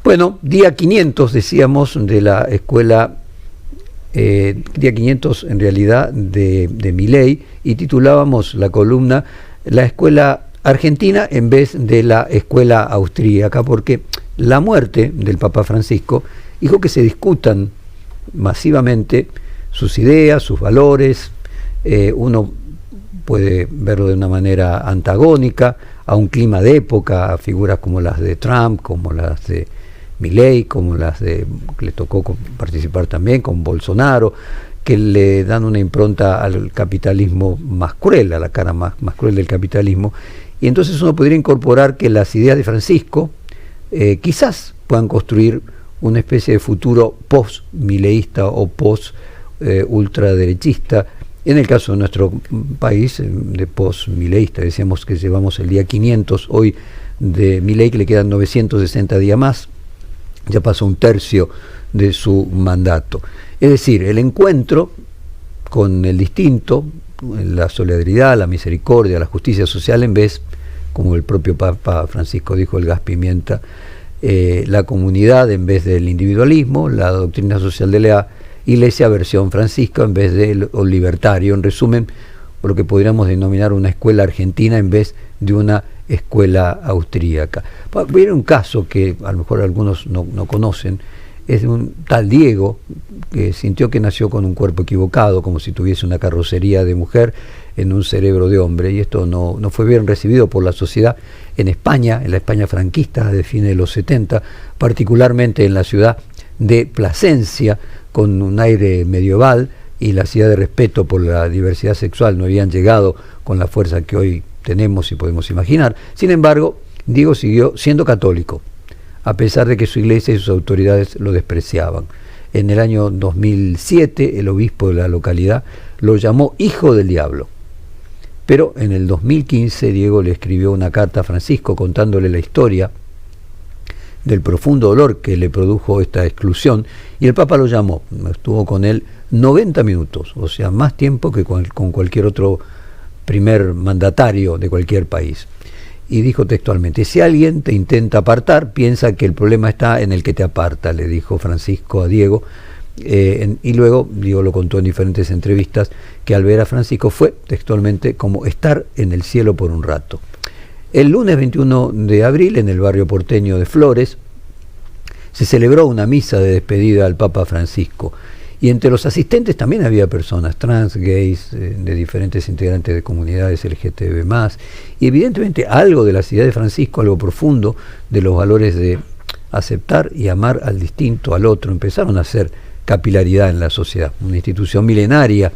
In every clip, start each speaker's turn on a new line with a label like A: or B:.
A: Bueno, día 500, decíamos, de la escuela, día 500 en realidad de Milei, y titulábamos la columna La escuela argentina en vez de la escuela austríaca, porque la muerte del Papa Francisco hizo que se discutan masivamente sus ideas, sus valores. Uno puede verlo de una manera antagónica a un clima de época, a figuras como las de Trump, como las de Milei, como las de que le tocó participar también con Bolsonaro, que le dan una impronta al capitalismo más cruel, a la cara más cruel del capitalismo. Y entonces uno podría incorporar que las ideas de Francisco quizás puedan construir una especie de futuro post-mileísta o post-ultraderechista. En el caso de nuestro país, de post-mileísta, decíamos que llevamos el día 500 hoy de Milei, que le quedan 960 días más, ya pasó un tercio de su mandato. Es decir, el encuentro con el distinto, la solidaridad, la misericordia, la justicia social, en vez, como el propio Papa Francisco dijo, el gas pimienta, la comunidad en vez del individualismo, la doctrina social de la Iglesia versión Francisco en vez de lo libertario. En resumen, por lo que podríamos denominar una escuela argentina en vez de una escuela austríaca. Voy a ir a un caso que a lo mejor algunos no conocen. Es de un tal Diego que sintió que nació con un cuerpo equivocado, como si tuviese una carrocería de mujer en un cerebro de hombre, y esto no fue bien recibido por la sociedad en España, en la España franquista de fines de los 70, particularmente en la ciudad de Plasencia, con un aire medieval, y la ciudad de respeto por la diversidad sexual no habían llegado con la fuerza que hoy tenemos y podemos imaginar. Sin embargo, Diego siguió siendo católico, a pesar de que su iglesia y sus autoridades lo despreciaban. En el año 2007, el obispo de la localidad lo llamó hijo del diablo. Pero en el 2015, Diego le escribió una carta a Francisco contándole la historia del profundo dolor que le produjo esta exclusión, y el Papa lo llamó, estuvo con él 90 minutos, o sea, más tiempo que con cualquier otro primer mandatario de cualquier país. Y dijo textualmente: si alguien te intenta apartar, piensa que el problema está en el que te aparta, le dijo Francisco a Diego. Y luego Diego lo contó en diferentes entrevistas, que al ver a Francisco fue textualmente como estar en el cielo por un rato. El lunes 21 de abril, en el barrio porteño de Flores, se celebró una misa de despedida al Papa Francisco, y entre los asistentes también había personas trans, gays, de diferentes integrantes de comunidades LGTB+, y evidentemente algo de la ciudad de Francisco, algo profundo de los valores de aceptar y amar al distinto, al otro, empezaron a hacer capilaridad en la sociedad. Una institución milenaria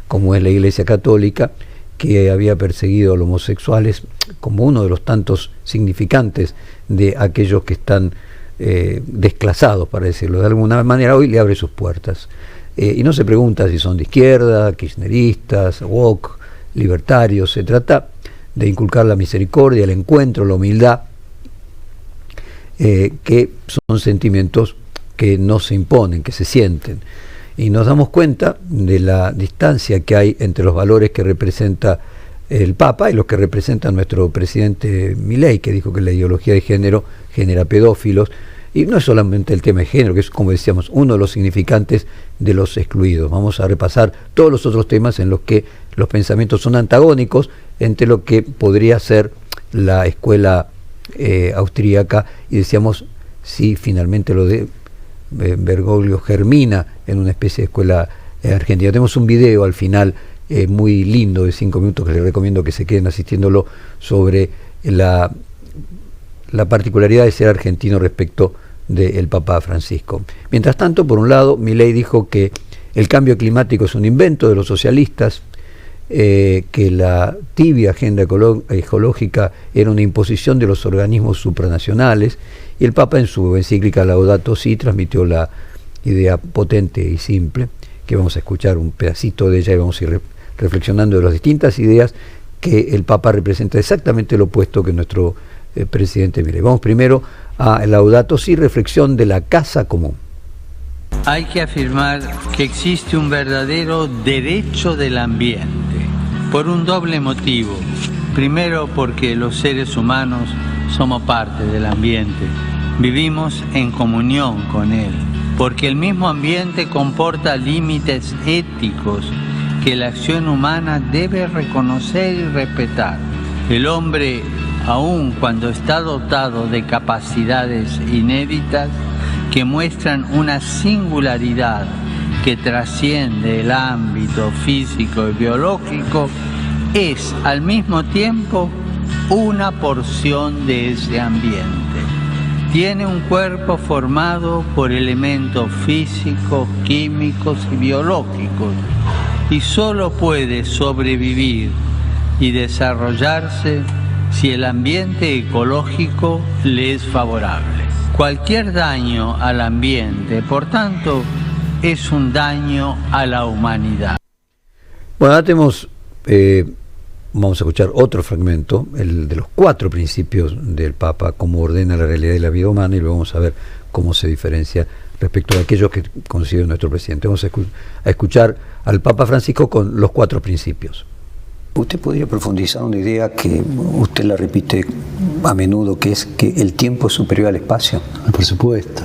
A: como es la Iglesia Católica, que había perseguido a los homosexuales como uno de los tantos significantes de aquellos que están desclasados, para decirlo de alguna manera, hoy le abre sus puertas. Y no se pregunta si son de izquierda, kirchneristas, woke, libertarios. Se trata de inculcar la misericordia, el encuentro, la humildad, que son sentimientos que no se imponen, que se sienten. Y nos damos cuenta de la distancia que hay entre los valores que representa el Papa y los que representa nuestro presidente Milei, que dijo que la ideología de género genera pedófilos. Y no es solamente el tema de género, que es, como decíamos, uno de los significantes de los excluidos. Vamos a repasar todos los otros temas en los que los pensamientos son antagónicos entre lo que podría ser la escuela austríaca, y decíamos si finalmente lo de Bergoglio germina en una especie de escuela argentina. Tenemos un video al final muy lindo de 5 minutos que les recomiendo que se queden asistiéndolo, sobre la particularidad de ser argentino respecto del Papa Francisco. Mientras tanto, por un lado, Milei dijo que el cambio climático es un invento de los socialistas, que la tibia agenda ecológica era una imposición de los organismos supranacionales, y el Papa en su encíclica Laudato Si transmitió la idea potente y simple, que vamos a escuchar un pedacito de ella y vamos a ir reflexionando de las distintas ideas que el Papa representa, exactamente lo opuesto que nuestro presidente Milei. Vamos primero a Laudato Si, reflexión de la casa común.
B: Hay que afirmar que existe un verdadero derecho del ambiente, por un doble motivo. Primero, porque los seres humanos somos parte del ambiente, Vivimos en comunión con Él, porque el mismo ambiente comporta límites éticos que la acción humana debe reconocer y respetar. El hombre, aun cuando está dotado de capacidades inéditas que muestran una singularidad que trasciende el ámbito físico y biológico, es al mismo tiempo una porción de ese ambiente. Tiene un cuerpo formado por elementos físicos, químicos y biológicos y solo puede sobrevivir y desarrollarse si el ambiente ecológico le es favorable. Cualquier daño al ambiente, por tanto, es un daño a la humanidad.
A: Bueno, ahora tenemos, vamos a escuchar otro fragmento, el de los 4 principios del Papa, cómo ordena la realidad de la vida humana, y luego vamos a ver cómo se diferencia respecto a aquellos que considera nuestro presidente. Vamos a escuchar al Papa Francisco con los 4 principios.
C: ¿Usted podría profundizar una idea que usted la repite a menudo, que es que el tiempo es superior al espacio?
D: Por supuesto,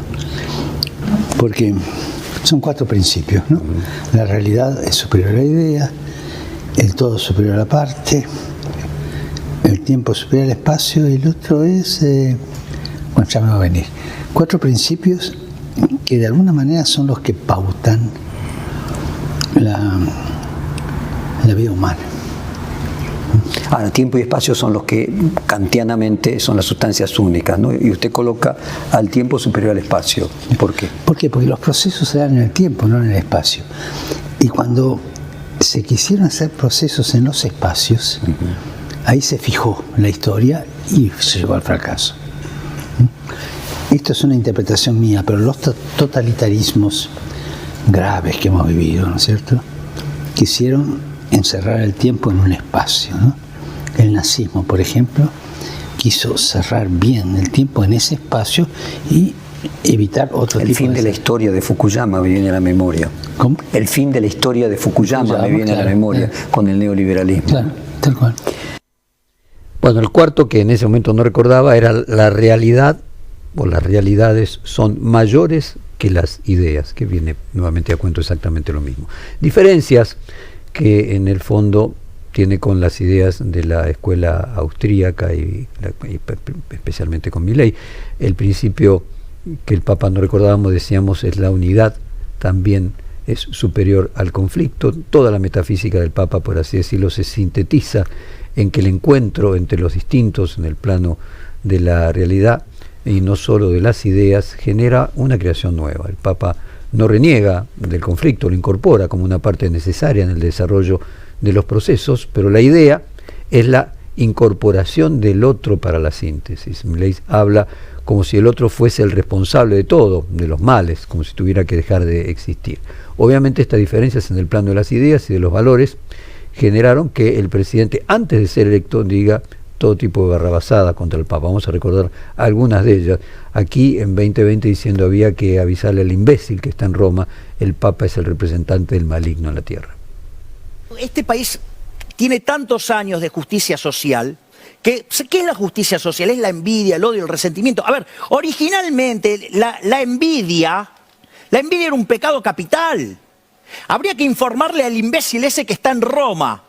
D: porque son 4 principios, ¿no? La realidad es superior a la idea, el todo es superior a la parte, el tiempo es superior al espacio, y el otro es, bueno, ya me va a venir. 4 principios que de alguna manera son los que pautan la vida humana.
C: Ahora, tiempo y espacio son los que kantianamente son las sustancias únicas, ¿no? Y usted coloca al tiempo superior al espacio. ¿Por qué?
D: ¿Por qué? Porque los procesos se dan en el tiempo, no en el espacio. Y cuando se quisieron hacer procesos en los espacios, ahí se fijó la historia y se llegó al fracaso. Esto es una interpretación mía, pero los totalitarismos graves que hemos vivido, ¿no es cierto?, quisieron encerrar el tiempo en un espacio, ¿no? El nazismo, por ejemplo, quiso cerrar bien el tiempo en ese espacio y evitar otro tipo de...
C: El fin de la historia de Fukuyama me viene a la memoria.
D: ¿Cómo?
C: El fin de la historia de Fukuyama me viene a la memoria, con el neoliberalismo.
D: Claro, tal cual.
A: Bueno, el cuarto, que en ese momento no recordaba, era la realidad, o las realidades son mayores que las ideas, que viene nuevamente a cuento exactamente lo mismo. Diferencias que en el fondo tiene con las ideas de la escuela austríaca y especialmente con Milei. El principio que el Papa no recordábamos, decíamos, es la unidad, también es superior al conflicto. Toda la metafísica del Papa, por así decirlo, se sintetiza en que el encuentro entre los distintos en el plano de la realidad y no solo de las ideas genera una creación nueva. El Papa no reniega del conflicto, lo incorpora como una parte necesaria en el desarrollo de los procesos, pero la idea es la incorporación del otro para la síntesis. Milei habla como si el otro fuese el responsable de todo, de los males, como si tuviera que dejar de existir. Obviamente estas diferencias en el plano de las ideas y de los valores generaron que el presidente, antes de ser electo, diga todo tipo de barrabasada contra el Papa. Vamos a recordar algunas de ellas. Aquí en 2020 diciendo había que avisarle al imbécil que está en Roma, el Papa es el representante del maligno en la tierra.
E: Este país tiene tantos años de justicia social que, ¿qué es la justicia social? Es la envidia, el odio, el resentimiento. A ver, originalmente la envidia era un pecado capital. Habría que informarle al imbécil ese que está en Roma,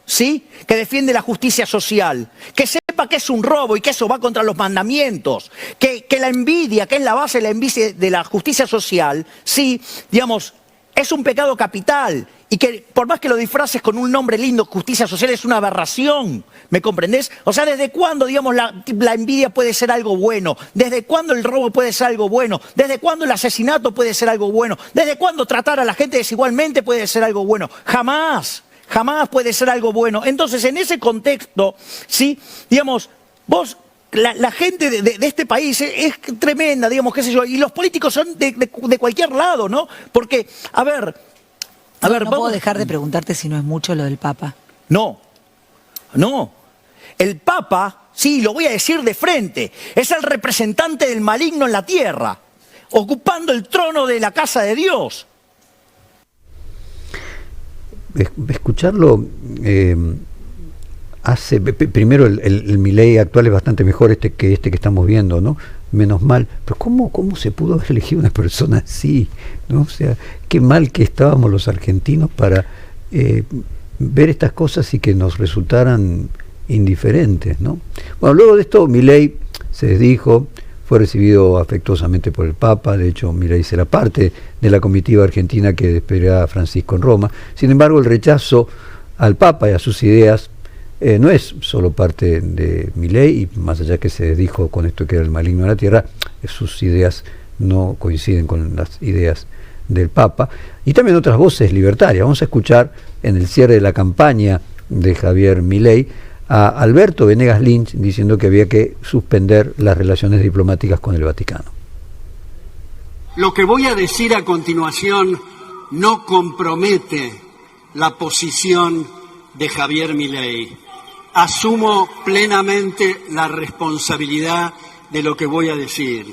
E: ¿sí?, que defiende la justicia social, que sepa que es un robo y que eso va contra los mandamientos, que la envidia, que es la base de la envidia de la justicia social, sí, digamos, es un pecado capital, y que por más que lo disfraces con un nombre lindo, justicia social, es una aberración, ¿me comprendés? O sea, ¿desde cuándo, digamos, la envidia puede ser algo bueno? ¿Desde cuándo el robo puede ser algo bueno? ¿Desde cuándo el asesinato puede ser algo bueno? ¿Desde cuándo tratar a la gente desigualmente puede ser algo bueno? Jamás. Jamás puede ser algo bueno. Entonces, en ese contexto, sí, digamos, vos, la gente de este país es tremenda, digamos, qué sé yo, y los políticos son de cualquier lado, ¿no? Porque, a ver,
F: no puedo dejar de preguntarte si no es mucho lo del Papa.
E: No. El Papa, sí, lo voy a decir de frente, es el representante del maligno en la tierra, ocupando el trono de la casa de Dios.
A: Escucharlo hace, primero el Milei actual es bastante mejor que este que estamos viendo, ¿no? menos mal. Pero ¿cómo se pudo haber elegido una persona así, ¿no? O sea, qué mal que estábamos los argentinos para ver estas cosas y que nos resultaran indiferentes, ¿no? Bueno, luego de esto Milei se desdijo, fue recibido afectuosamente por el Papa. De hecho, Milei será parte de la comitiva argentina que despedirá a Francisco en Roma. Sin embargo, el rechazo al Papa y a sus ideas no es solo parte de Milei, y más allá que se desdijo con esto que era el maligno de la tierra, sus ideas no coinciden con las ideas del Papa, y también otras voces libertarias. Vamos a escuchar en el cierre de la campaña de Javier Milei a Alberto Venegas Lynch diciendo que había que suspender las relaciones diplomáticas con el Vaticano.
G: Lo que voy a decir a continuación no compromete la posición de Javier Milei. Asumo plenamente la responsabilidad de lo que voy a decir.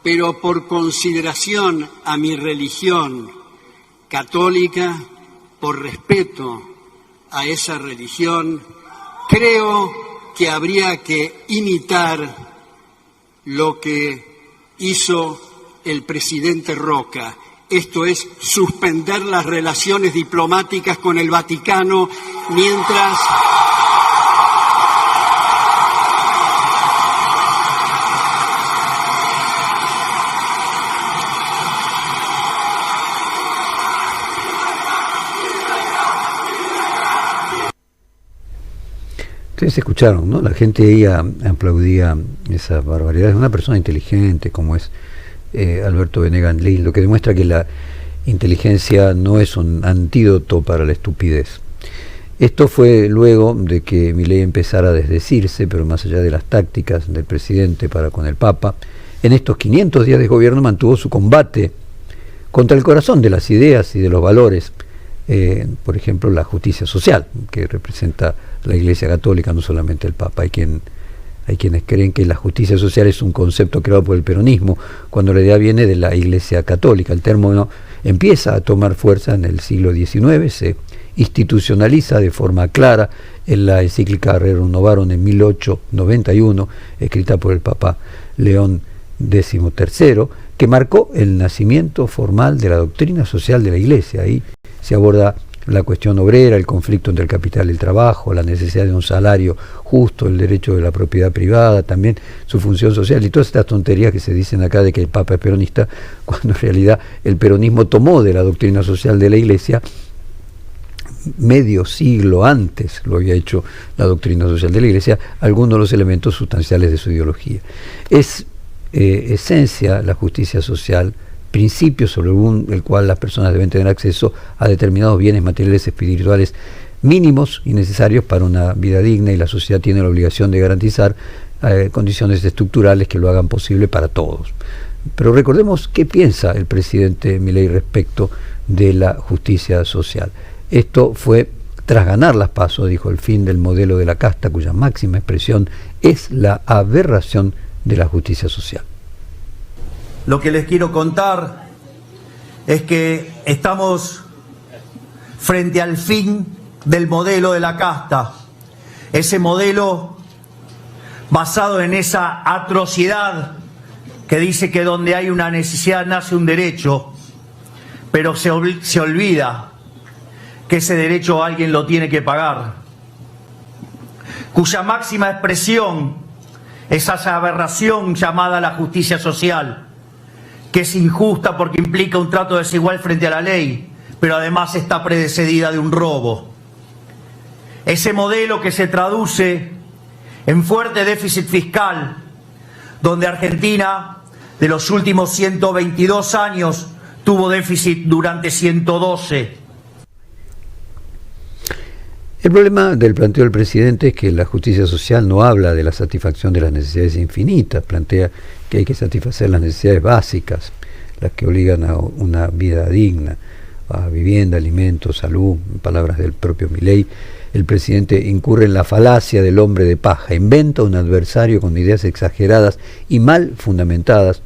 G: Pero por consideración a mi religión católica, por respeto a esa religión, creo que habría que imitar lo que hizo el presidente Roca. Esto es suspender las relaciones diplomáticas con el Vaticano mientras
A: ustedes escucharon, ¿no? La gente ahí aplaudía esas barbaridades. Una persona inteligente como es Alberto Venegas Lynch, lo que demuestra que la inteligencia no es un antídoto para la estupidez. Esto fue luego de que Milei empezara a desdecirse, pero más allá de las tácticas del presidente para con el Papa, en estos 500 días de gobierno mantuvo su combate contra el corazón de las ideas y de los valores, por ejemplo, la justicia social, que representa la Iglesia Católica, no solamente el Papa. Hay quienes creen que la justicia social es un concepto creado por el peronismo, cuando la idea viene de la Iglesia Católica. El término empieza a tomar fuerza en el siglo XIX, se institucionaliza de forma clara en la encíclica Rerum Novarum en 1891, escrita por el Papa León XIII, que marcó el nacimiento formal de la doctrina social de la Iglesia. Ahí se aborda la cuestión obrera, el conflicto entre el capital y el trabajo, la necesidad de un salario justo, el derecho de la propiedad privada, también su función social, y todas estas tonterías que se dicen acá de que el Papa es peronista, cuando en realidad el peronismo tomó de la doctrina social de la Iglesia medio siglo antes, lo había hecho la doctrina social de la Iglesia, algunos de los elementos sustanciales de su ideología. Es esencia la justicia social, principio sobre el cual las personas deben tener acceso a determinados bienes materiales y espirituales mínimos y necesarios para una vida digna, y la sociedad tiene la obligación de garantizar condiciones estructurales que lo hagan posible para todos. Pero recordemos qué piensa el presidente Milei respecto de la justicia social. Esto fue tras ganar las PASO, dijo: el fin del modelo de la casta, cuya máxima expresión es la aberración de la justicia social.
H: Lo que les quiero contar es que estamos frente al fin del modelo de la casta, ese modelo basado en esa atrocidad que dice que donde hay una necesidad nace un derecho, pero se olvida que ese derecho alguien lo tiene que pagar, cuya máxima expresión es esa aberración llamada la justicia social, que es injusta porque implica un trato desigual frente a la ley, pero además está precedida de un robo. Ese modelo que se traduce en fuerte déficit fiscal, donde Argentina, de los últimos 122 años, tuvo déficit durante 112.
A: El problema del planteo del presidente es que la justicia social no habla de la satisfacción de las necesidades infinitas, plantea que hay que satisfacer las necesidades básicas, las que obligan a una vida digna, a vivienda, alimentos, salud. En palabras del propio Milei, el presidente incurre en la falacia del hombre de paja, inventa un adversario con ideas exageradas y mal fundamentadas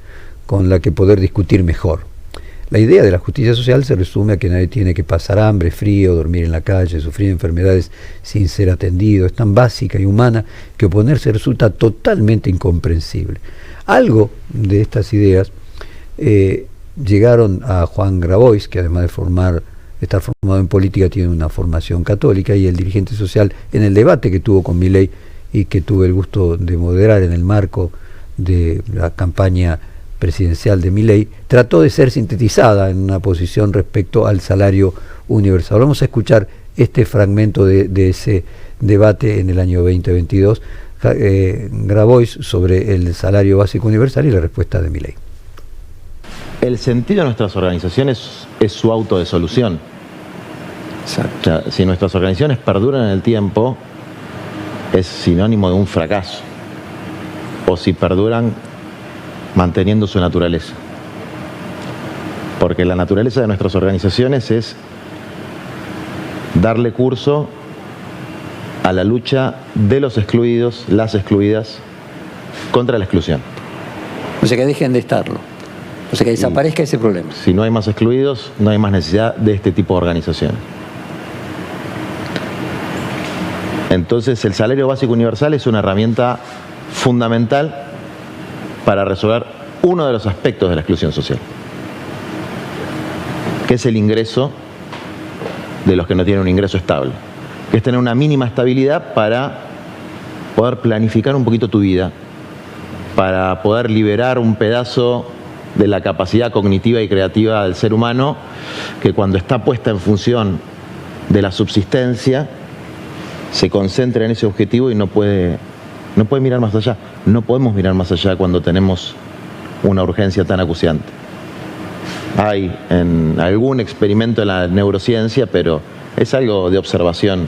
A: con la que poder discutir mejor. La idea de la justicia social se resume a que nadie tiene que pasar hambre, frío, dormir en la calle, sufrir enfermedades sin ser atendido. Es tan básica y humana que oponerse resulta totalmente incomprensible. Algo de estas ideas llegaron a Juan Grabois, que además de estar formado en política, tiene una formación católica, y el dirigente social, en el debate que tuvo con Milei y que tuve el gusto de moderar en el marco de la campaña presidencial de Milei, trató de ser sintetizada en una posición respecto al salario universal. Vamos a escuchar este fragmento de ese debate en el año 2022, Grabois sobre el salario básico universal y la respuesta de Milei.
I: El sentido de nuestras organizaciones es su autodesolución. O sea, si nuestras organizaciones perduran en el tiempo, es sinónimo de un fracaso. O si perduran manteniendo su naturaleza. Porque la naturaleza de nuestras organizaciones es darle curso a la lucha de los excluidos, las excluidas, contra la exclusión.
C: O sea, que dejen de estarlo. O sea, que desaparezca ese problema.
I: Si no hay más excluidos, no hay más necesidad de este tipo de organizaciones. Entonces, el salario básico universal es una herramienta fundamental para resolver uno de los aspectos de la exclusión social, que es el ingreso de los que no tienen un ingreso estable, que es tener una mínima estabilidad para poder planificar un poquito tu vida, para poder liberar un pedazo de la capacidad cognitiva y creativa del ser humano, que cuando está puesta en función de la subsistencia, se concentra en ese objetivo y no puede mirar más allá. No podemos mirar más allá cuando tenemos una urgencia tan acuciante. Hay en algún experimento en la neurociencia, pero es algo de observación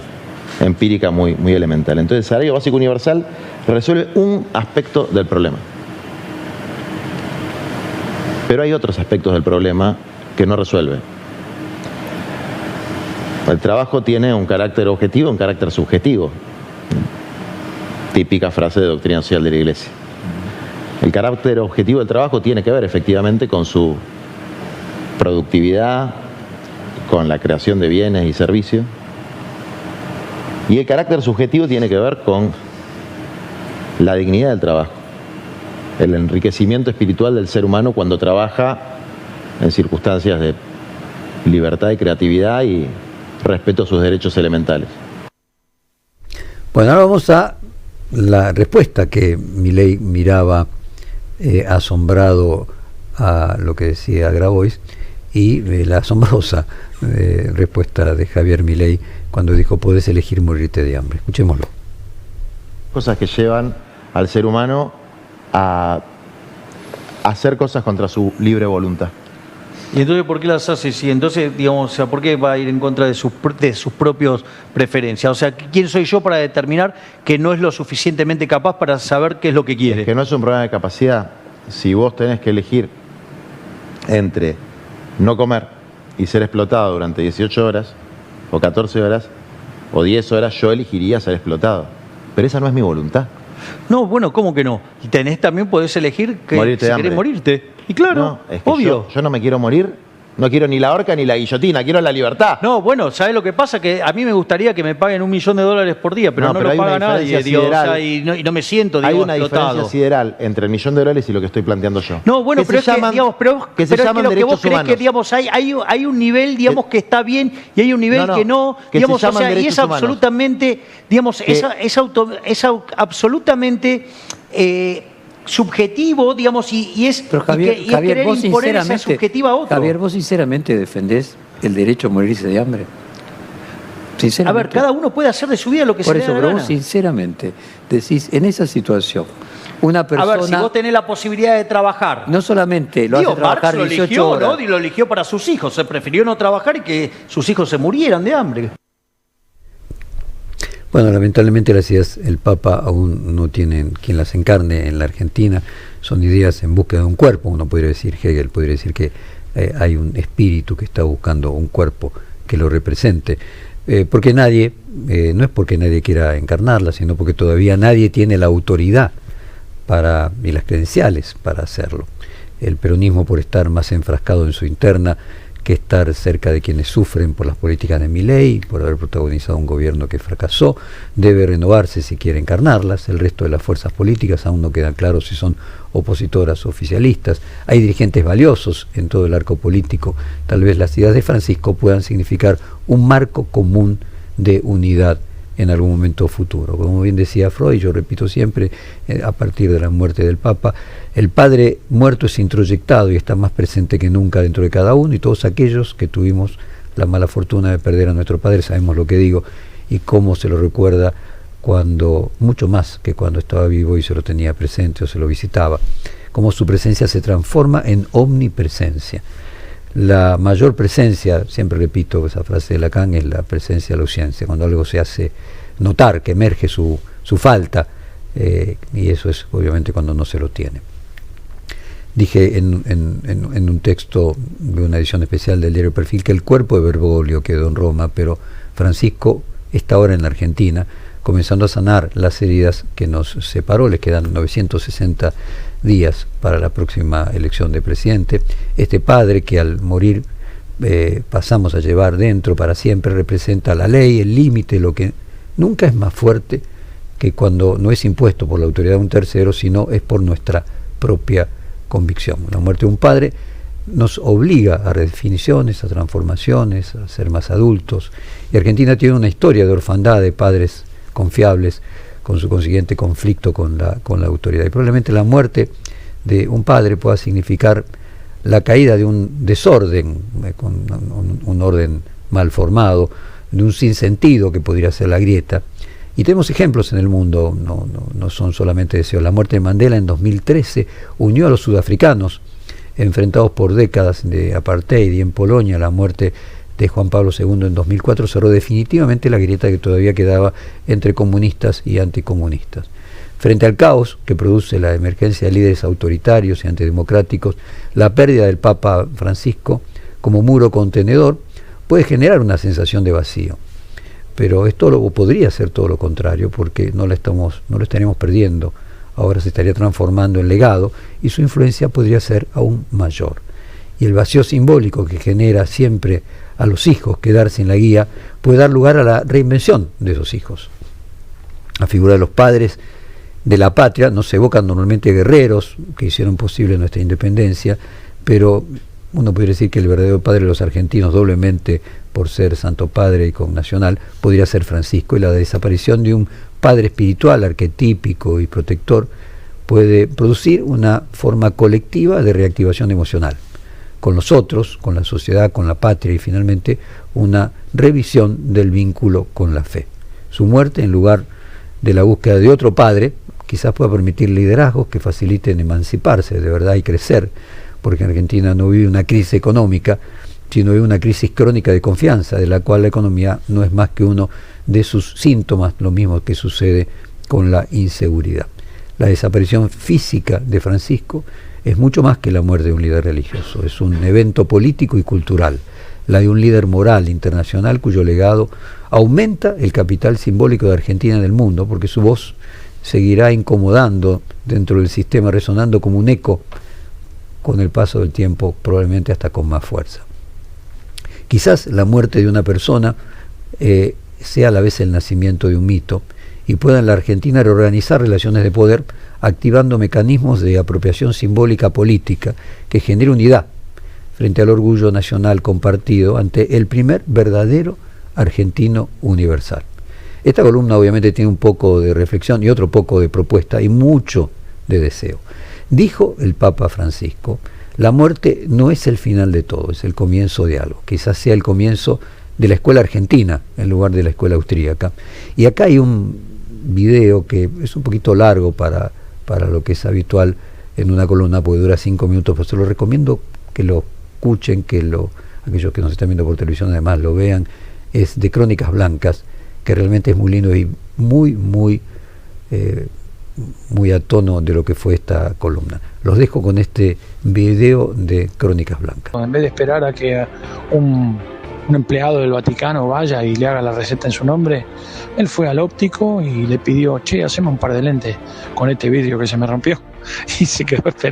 I: empírica muy elemental. Entonces, el salario básico universal resuelve un aspecto del problema. Pero hay otros aspectos del problema que no resuelve. El trabajo tiene un carácter objetivo y un carácter subjetivo. Típica frase de doctrina social de la Iglesia. El carácter objetivo del trabajo tiene que ver efectivamente con su productividad, con la creación de bienes y servicios. Y el carácter subjetivo tiene que ver con la dignidad del trabajo, el enriquecimiento espiritual del ser humano cuando trabaja en circunstancias de libertad y creatividad y respeto a sus derechos elementales.
A: Bueno, ahora vamos a la respuesta que Milei miraba asombrado a lo que decía Grabois, y la asombrosa respuesta de Javier Milei cuando dijo: podés elegir morirte de hambre. Escuchémoslo.
I: Cosas que llevan al ser humano a hacer cosas contra su libre voluntad.
H: ¿Y entonces por qué las hace? Sí, entonces, digamos, o sea, ¿por qué va a ir en contra de sus propias preferencias? O sea, ¿quién soy yo para determinar que no es lo suficientemente capaz para saber qué es lo que quiere?
I: Es que no es un problema de capacidad. Si vos tenés que elegir entre no comer y ser explotado durante 18 horas, o 14 horas, o 10 horas, yo elegiría ser explotado. Pero esa no es mi voluntad.
H: No, bueno, ¿cómo que no? Y podés elegir que
I: morirte
H: si querés morirte. Y claro,
I: no, es que
H: obvio.
I: Yo no me quiero morir, no quiero ni la horca ni la guillotina, quiero la libertad.
H: No, bueno, ¿sabés lo que pasa? Que a mí me gustaría que me paguen $1 millón por día, pero no lo paga nadie, digo, o sea, y no me siento, digo,
I: hay una
H: explotado.
I: diferencia sideral entre el $1 millón y lo que estoy planteando yo.
H: No, bueno, pero es que, digamos,
I: que se llaman
H: lo que vos
I: derechos
H: creés
I: humanos.
H: que, digamos, hay un nivel, digamos, que está bien y hay un nivel que no,
I: que
H: digamos,
I: se
H: o
I: llaman
H: sea, y es
I: derechos humanos.
H: absolutamente, digamos, es absolutamente subjetivo, digamos, y es
C: Pero Javier,
H: y querer
C: vos
H: imponer esa subjetiva a otro.
C: Javier, ¿vos sinceramente defendés el derecho a morirse de hambre?
H: A ver, cada uno puede hacer de su vida lo que se le dé la
C: pero
H: gana.
C: vos sinceramente decís, en esa situación, una persona...
H: A ver, si vos tenés la posibilidad de trabajar.
C: No solamente lo hace trabajar 18 horas.
H: ¿No? Y lo eligió para sus hijos. Se prefirió no trabajar y que sus hijos se murieran de hambre.
A: Bueno, lamentablemente las ideas el Papa aún no tienen quien las encarne en la Argentina. Son ideas en búsqueda de un cuerpo. Uno podría decir, Hegel podría decir que hay un espíritu que está buscando un cuerpo que lo represente. Porque nadie, no es porque nadie quiera encarnarla, sino porque todavía nadie tiene la autoridad y las credenciales para hacerlo. el peronismo por estar más enfrascado en su interna que estar cerca de quienes sufren por las políticas de Milei, por haber protagonizado un gobierno que fracasó, debe renovarse si quiere encarnarlas. El resto de las fuerzas políticas aún no queda claro si son opositoras o oficialistas. Hay dirigentes valiosos en todo el arco político. Tal vez las ideas de Francisco puedan significar un marco común de unidad en algún momento futuro. Como bien decía Freud, yo repito siempre, a partir de la muerte del Papa, el Padre muerto es introyectado y está más presente que nunca dentro de cada uno, y todos aquellos que tuvimos la mala fortuna de perder a nuestro Padre sabemos lo que digo y cómo se lo recuerda cuando, mucho más que cuando estaba vivo y se lo tenía presente o se lo visitaba, cómo su presencia se transforma en omnipresencia. La mayor presencia, siempre repito esa frase de Lacan, es la presencia de la ausencia, cuando algo se hace notar, que emerge su falta, y eso es obviamente cuando no se lo tiene. Dije en un texto de una edición especial del diario Perfil que el cuerpo de Bergoglio quedó en Roma, pero Francisco está ahora en la Argentina, comenzando a sanar las heridas que nos separó. Le quedan 960 días para la próxima elección de presidente. Este padre que al morir pasamos a llevar dentro para siempre representa la ley, el límite, lo que nunca es más fuerte que cuando no es impuesto por la autoridad de un tercero, sino es por nuestra propia convicción. La muerte de un padre nos obliga a redefiniciones, a transformaciones, a ser más adultos. Y Argentina tiene una historia de orfandad de padres confiables, con su consiguiente conflicto con la autoridad. Y probablemente la muerte de un padre pueda significar la caída de un desorden, con un orden mal formado, de un sinsentido que podría ser la grieta. Y tenemos ejemplos en el mundo, no son solamente deseos. La muerte de Mandela en 2013 unió a los sudafricanos enfrentados por décadas de apartheid, y en Polonia la muerte de Juan Pablo II en 2004 cerró definitivamente la grieta que todavía quedaba entre comunistas y anticomunistas. Frente al caos que produce la emergencia de líderes autoritarios y antidemocráticos, la pérdida del Papa Francisco como muro contenedor puede generar una sensación de vacío. Pero podría ser todo lo contrario, porque no lo estaríamos perdiendo. Ahora se estaría transformando en legado y su influencia podría ser aún mayor. Y el vacío simbólico que genera siempre a los hijos quedar sin la guía puede dar lugar a la reinvención de esos hijos. La figura de los padres de la patria nos evocan normalmente guerreros que hicieron posible nuestra independencia, pero uno podría decir que el verdadero padre de los argentinos, doblemente por ser Santo Padre y connacional, podría ser Francisco, y la desaparición de un padre espiritual, arquetípico y protector puede producir una forma colectiva de reactivación emocional con los otros, con la sociedad, con la patria, y finalmente una revisión del vínculo con la fe. Su muerte, en lugar de la búsqueda de otro padre, quizás pueda permitir liderazgos que faciliten emanciparse de verdad y crecer, porque Argentina no vive una crisis económica, sino vive una crisis crónica de confianza, de la cual la economía no es más que uno de sus síntomas, lo mismo que sucede con la inseguridad. La desaparición física de Francisco es mucho más que la muerte de un líder religioso, es un evento político y cultural, la de un líder moral internacional cuyo legado aumenta el capital simbólico de Argentina en el mundo, porque su voz seguirá incomodando dentro del sistema, resonando como un eco con el paso del tiempo, probablemente hasta con más fuerza. Quizás la muerte de una persona sea a la vez el nacimiento de un mito, y pueda en la Argentina reorganizar relaciones de poder, activando mecanismos de apropiación simbólica política que genere unidad frente al orgullo nacional compartido ante el primer verdadero argentino universal. Esta columna obviamente tiene un poco de reflexión y otro poco de propuesta y mucho de deseo. Dijo el Papa Francisco: la muerte no es el final de todo, es el comienzo de algo. Quizás sea el comienzo de la escuela argentina en lugar de la escuela austríaca. Y acá hay un video que es un poquito largo para lo que es habitual en una columna, porque dura 5 minutos, pero se lo recomiendo que lo escuchen, aquellos que nos están viendo por televisión además lo vean. Es de Crónicas Blancas, que realmente es muy lindo y muy a tono de lo que fue esta columna. Los dejo con este video de Crónicas Blancas.
J: En vez de esperar a que un empleado del Vaticano vaya y le haga la receta en su nombre, él fue al óptico y le pidió: che, haceme un par de lentes con este vidrio que se me rompió, y se quedó esperando.